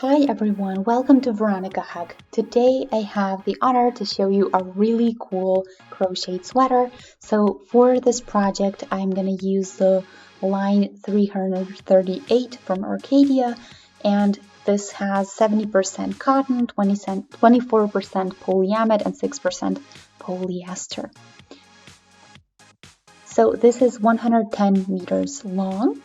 Hi everyone, welcome to Veronika Hug. Today I have the honor to show you a really cool crochet sweater. So for this project I'm going to use the line 338 from Arcadia, and this has 70% cotton, 24% polyamide and 6% polyester. So this is 110 meters long,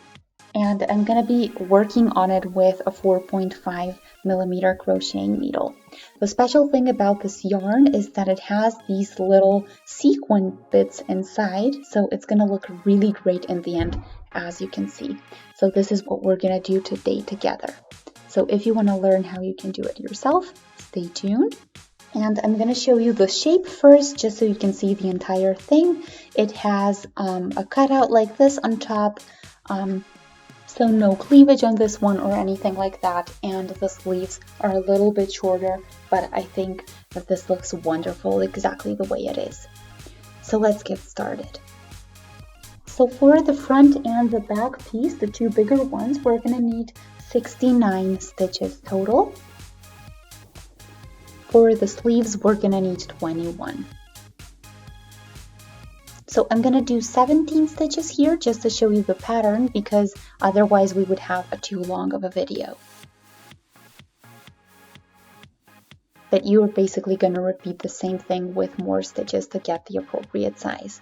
and I'm going to be working on it with a 4.5 millimeter crocheting needle. The special thing about this yarn is that it has these little sequin bits inside, so it's going to look really great in the end, as you can see. So this is what we're going to do today together. So if you want to learn how you can do it yourself, stay tuned. And I'm going to show you the shape first, just so you can see the entire thing. It has a cutout like this on top, so no cleavage on this one or anything like that, and the sleeves are a little bit shorter, but I think that this looks wonderful exactly the way it is. So let's get started. So for the front and the back piece, the two bigger ones, we're going to need 69 stitches total. For the sleeves, we're going to need 21. So I'm going to do 17 stitches here just to show you the pattern, because otherwise we would have a too long of a video. But you are basically going to repeat the same thing with more stitches to get the appropriate size.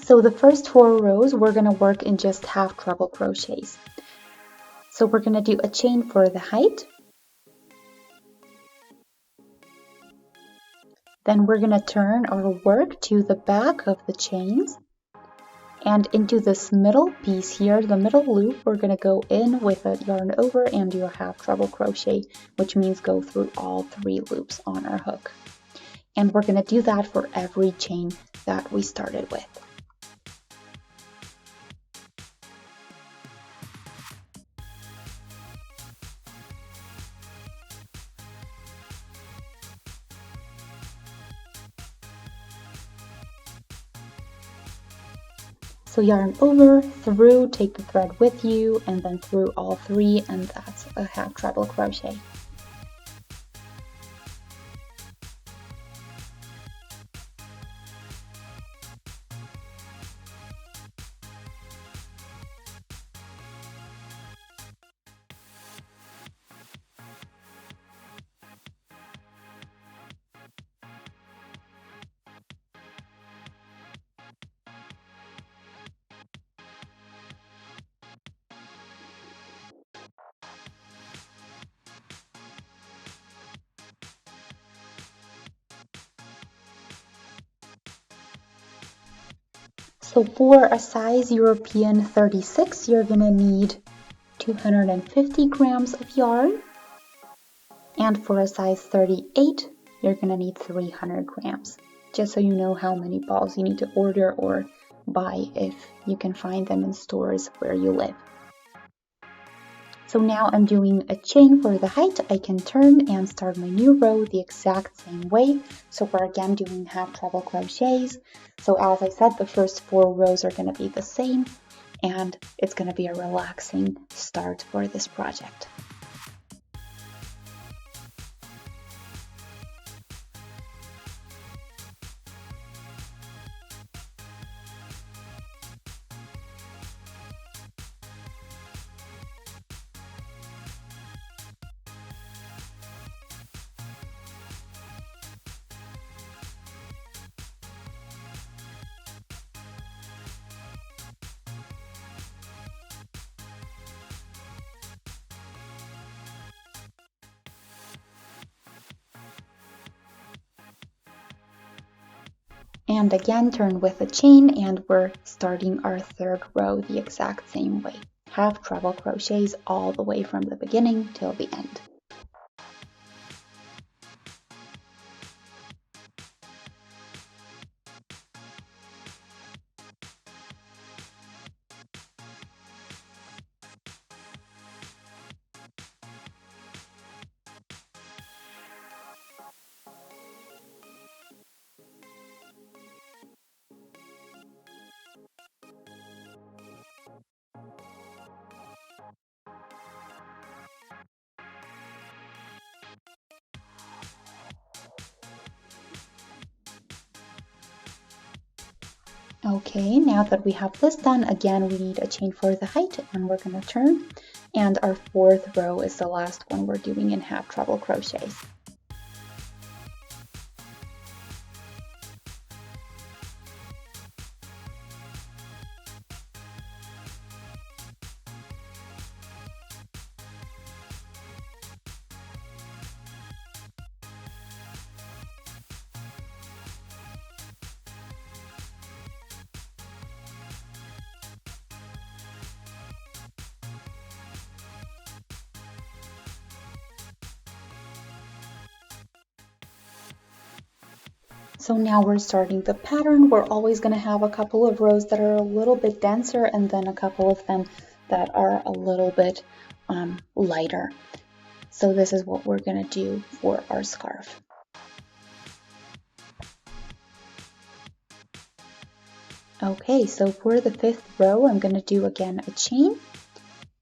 So the first 4 rows we're going to work in just half treble crochets. So we're going to do a chain for the height. Then we're going to turn our work to the back of the chains. And into this middle piece here, the middle loop, we're going to go in with a yarn over and do a half treble crochet, which means go through all 3 loops on our hook. And we're going to do that for every chain that we started with. So yarn over, through, take the thread with you, and then through all 3, and that's a half treble crochet. So for a size European 36, you're going to need 250 grams of yarn. And for a size 38, you're going to need 300 grams. Just so you know how many balls you need to order or buy if you can find them in stores where you live. So now I'm doing a chain for the height. I can turn and start my new row the exact same way. So we're again doing half treble crochets. So as I said, the first 4 rows are going to be the same, and it's going to be a relaxing start for this project. And again, turn with a chain, and we're starting our 3rd row the exact same way. Half treble crochets all the way from the beginning till the end. Okay, now that we have this done, again, we need a chain for the height, and we're going to turn. And our fourth row is the last one we're doing in half treble crochets. So now we're starting the pattern. We're always going to have a couple of rows that are a little bit denser and then a couple of them that are a little bit lighter. So this is what we're going to do for our scarf. Okay, so for the fifth row, I'm going to do again a chain,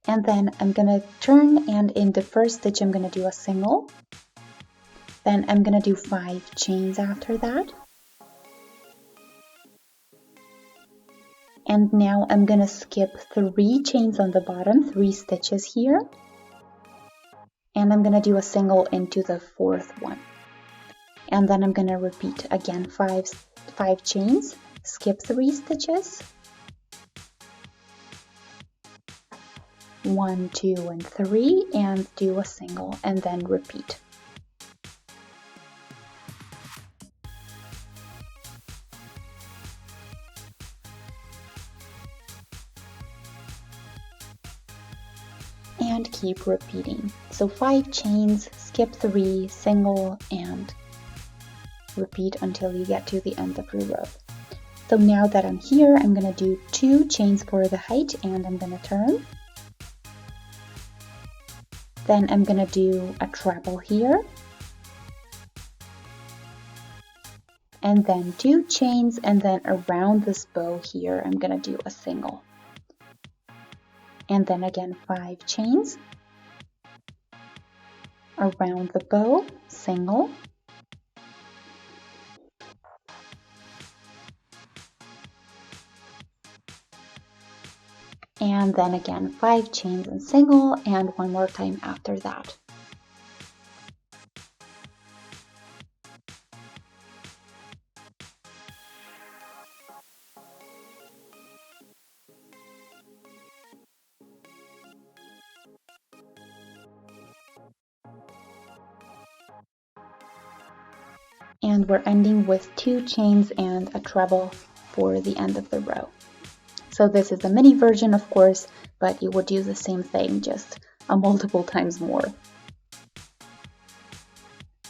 and then I'm going to turn, and in the first stitch I'm going to do a single. Then I'm going to do 5 chains after that. And now I'm going to skip 3 chains on the bottom, 3 stitches here. And I'm going to do a single into the fourth one. And then I'm going to repeat again 5 chains, skip 3 stitches. 1, 2, and 3, and do a single, and then repeat. And keep repeating. So 5 chains, skip 3, single, and repeat until you get to the end of your row. So now that I'm here, I'm going to do 2 chains for the height, and I'm going to turn. Then I'm going to do a treble here. And then 2 chains, and then around this bow here, I'm going to do a single. And then again 5 chains. Around the bow, single. And then again 5 chains and single, and one more time after that. And we're ending with 2 chains and a treble for the end of the row. So this is the mini version, of course, but you would do the same thing, just a multiple times more.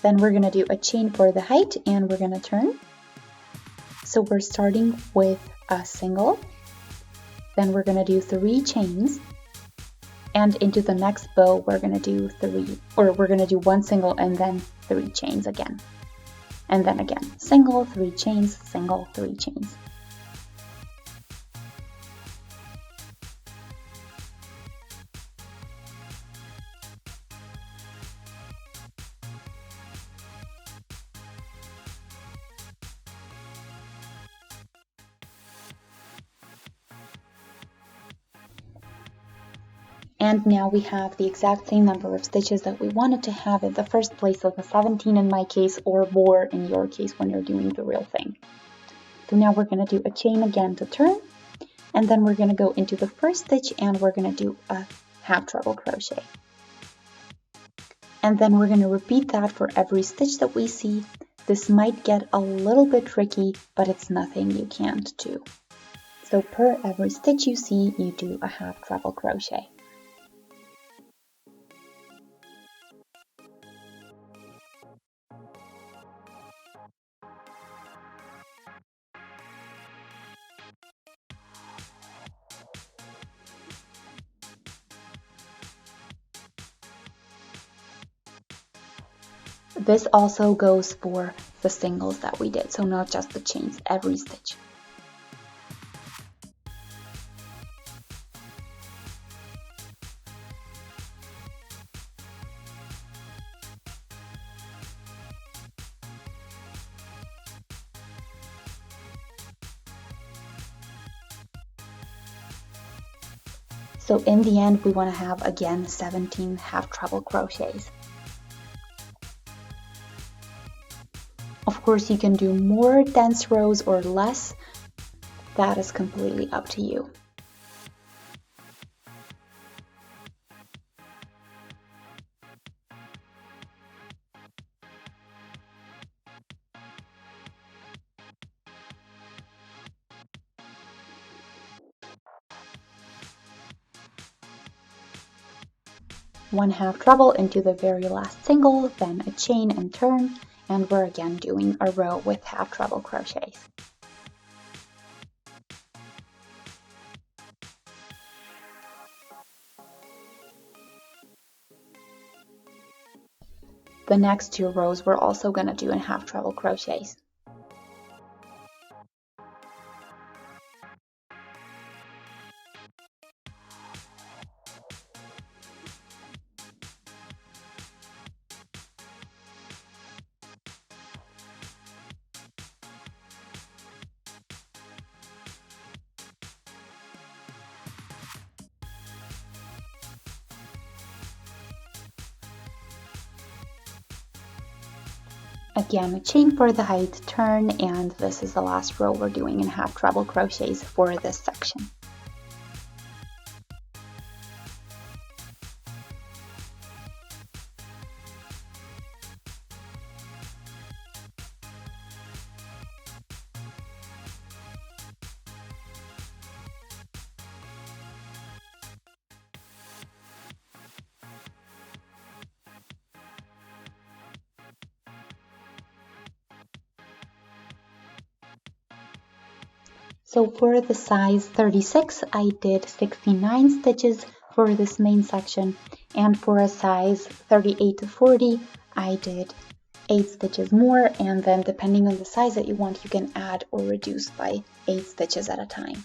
Then we're going to do a chain for the height, and we're going to turn. So we're starting with a single. Then we're going to do 3 chains. And into the next bow, we're going to do 1 single and then 3 chains again. And then again, single, 3 chains, single, 3 chains. And now we have the exact same number of stitches that we wanted to have in the first place, so the 17 in my case, or more in your case when you're doing the real thing. So now we're going to do a chain again to turn, and then we're going to go into the first stitch and we're going to do a half treble crochet. And then we're going to repeat that for every stitch that we see. This might get a little bit tricky, but it's nothing you can't do. So per every stitch you see, you do a half treble crochet. This also goes for the singles that we did, so not just the chains, every stitch. So in the end, we want to have again 17 half treble crochets. Of course, you can do more dense rows or less. That is completely up to you. One half treble into the very last single, then a chain and turn, and we're again doing a row with half treble crochets. The next 2 rows we're also going to do in half treble crochets. Again, a chain for the height, turn, and this is the last row we're doing in half treble crochets for this section. So for the size 36, I did 69 stitches for this main section, and for a size 38 to 40, I did 8 stitches more, and then depending on the size that you want, you can add or reduce by 8 stitches at a time.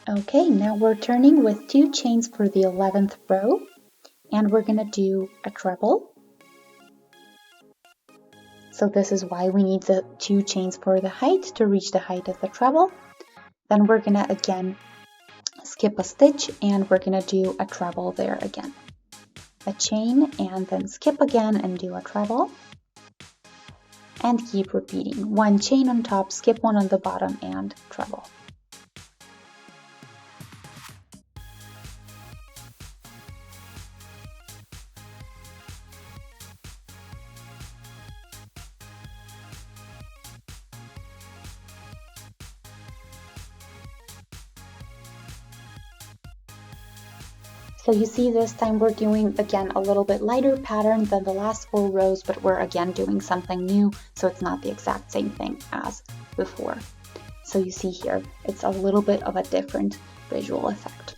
Okay, now we're turning with 2 chains for the 11th row, and we're going to do a treble. So this is why we need the 2 chains for the height to reach the height of the treble. Then we're going to again skip a stitch and we're going to do a treble there again. A chain and then skip again and do a treble. And keep repeating. 1 chain on top, skip 1 on the bottom and treble. So you see this time we're doing again a little bit lighter pattern than the last 4 rows, but we're again doing something new, so it's not the exact same thing as before. So you see here, it's a little bit of a different visual effect.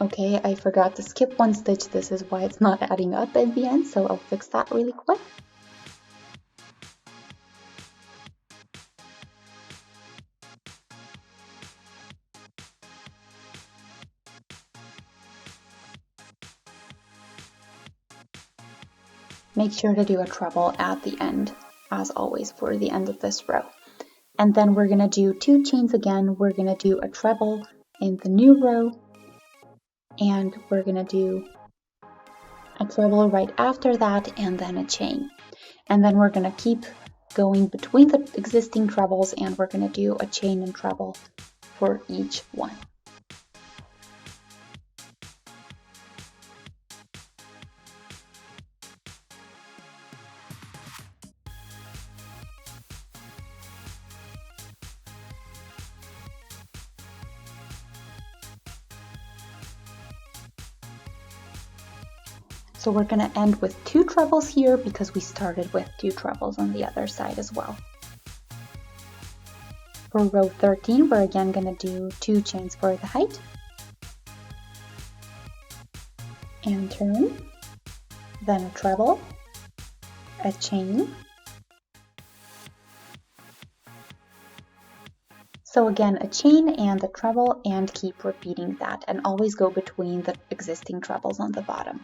Okay, I forgot to skip 1 stitch. This is why it's not adding up at the end, so I'll fix that really quick. Make sure to do a treble at the end, as always, for the end of this row. And then we're going to do 2 chains again. We're going to do a treble in the new row, and we're going to do a treble right after that, and then a chain. And then we're going to keep going between the existing trebles, and we're going to do a chain and treble for each one. So we're going to end with 2 trebles here because we started with 2 trebles on the other side as well. For row 13, we're again going to do 2 chains for the height. And turn. Then a treble. A chain. So again, a chain and a treble, and keep repeating that, and always go between the existing trebles on the bottom.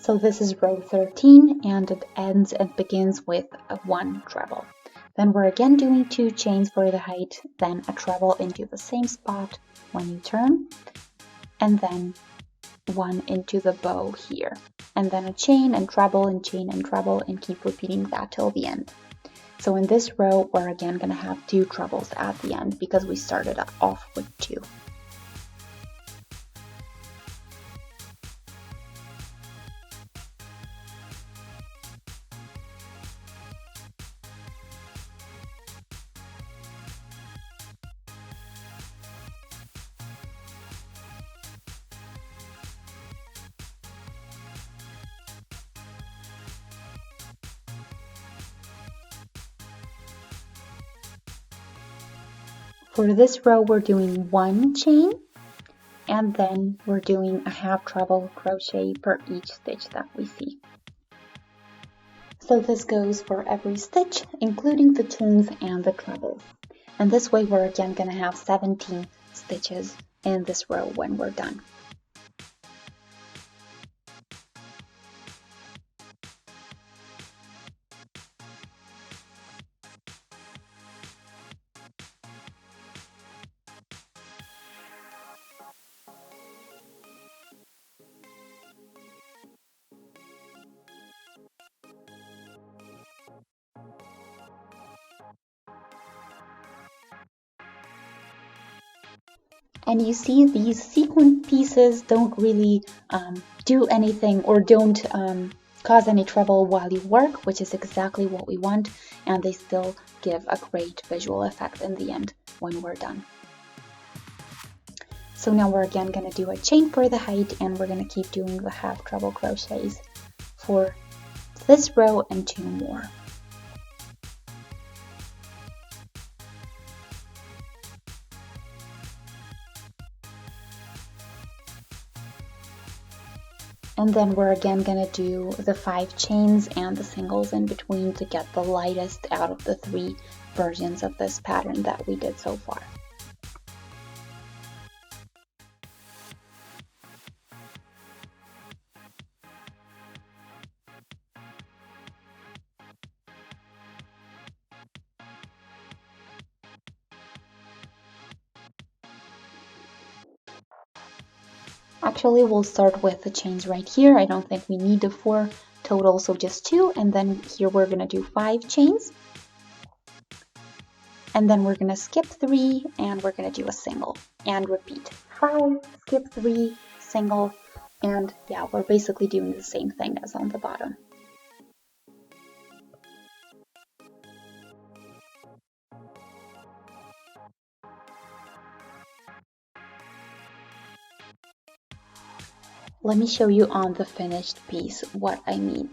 So this is row 13, and it ends and begins with a 1 treble. Then we're again doing 2 chains for the height, then a treble into the same spot when you turn, and then 1 into the bow here, and then a chain and treble and chain and treble, and keep repeating that till the end. So in this row, we're again going to have 2 trebles at the end because we started off with 2. For this row, we're doing 1 chain, and then we're doing a half treble crochet per each stitch that we see. So this goes for every stitch, including the chains and the trebles. And this way we're again going to have 17 stitches in this row when we're done. And you see these sequin pieces don't really do anything, or don't cause any trouble while you work, which is exactly what we want, and they still give a great visual effect in the end when we're done. So now we're again going to do a chain for the height, and we're going to keep doing the half treble crochets for this row and 2 more. And then we're again going to do the 5 chains and the singles in between to get the lightest out of the 3 versions of this pattern that we did so far. Actually, we'll start with the chains right here. I don't think we need the 4 total, so just 2. And then here we're going to do 5 chains. And then we're going to skip 3, and we're going to do a single and repeat. 5, skip 3, single, and yeah, we're basically doing the same thing as on the bottom. Let me show you on the finished piece what I mean.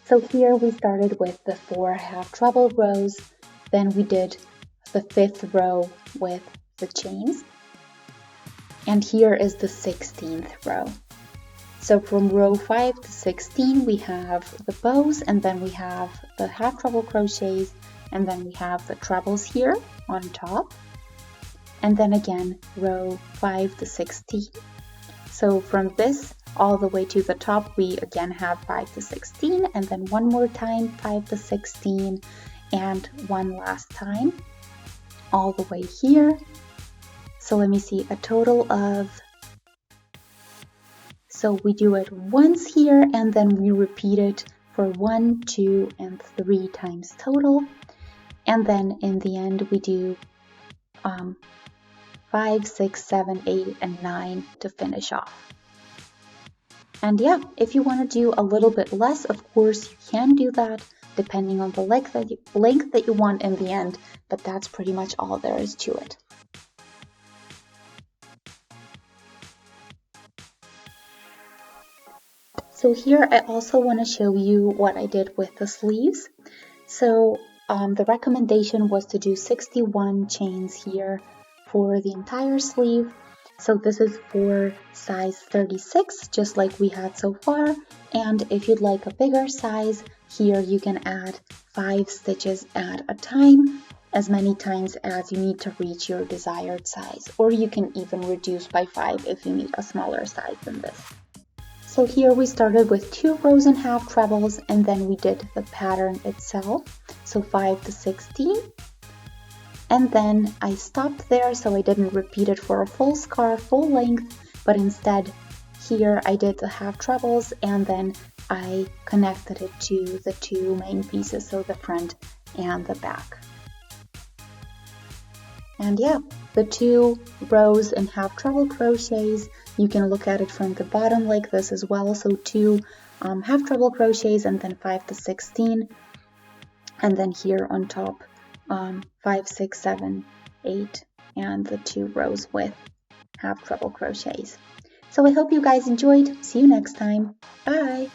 So here we started with the 4 half treble rows, then we did the 5th row with the chains, and here is the 16th row. So from row 5 to 16 we have the bows, and then we have the half treble crochets, and then we have the trebles here on top, and then again row 5 to 16. So from this all the way to the top, we again have 5 to 16, and then one more time 5 to 16, and one last time all the way here. So let me see, a total of, so we do it once here, and then we repeat it for 1, 2, and 3 times total, and then in the end we do 5, 6, 7, 8, and 9 to finish off. And yeah, if you want to do a little bit less, of course you can do that, depending on the length that you want in the end, but that's pretty much all there is to it. So here I also want to show you what I did with the sleeves. So the recommendation was to do 61 chains here for the entire sleeve. So this is for size 36, just like we had so far. And if you'd like a bigger size, here you can add 5 stitches at a time, as many times as you need to reach your desired size. Or you can even reduce by 5 if you need a smaller size than this. So here we started with 2 rows and half trebles, and then we did the pattern itself, so 5 to 16. And then I stopped there, so I didn't repeat it for a full scarf, full length, but instead here I did the half trebles and then I connected it to the 2 main pieces, so the front and the back. And yeah, the 2 rows and half treble crochets, you can look at it from the bottom like this as well. So 2 half treble crochets and then 5 to 16. And then here on top, 5, 6, 7, 8, and the 2 rows with half treble crochets. So I hope you guys enjoyed. See you next time. Bye!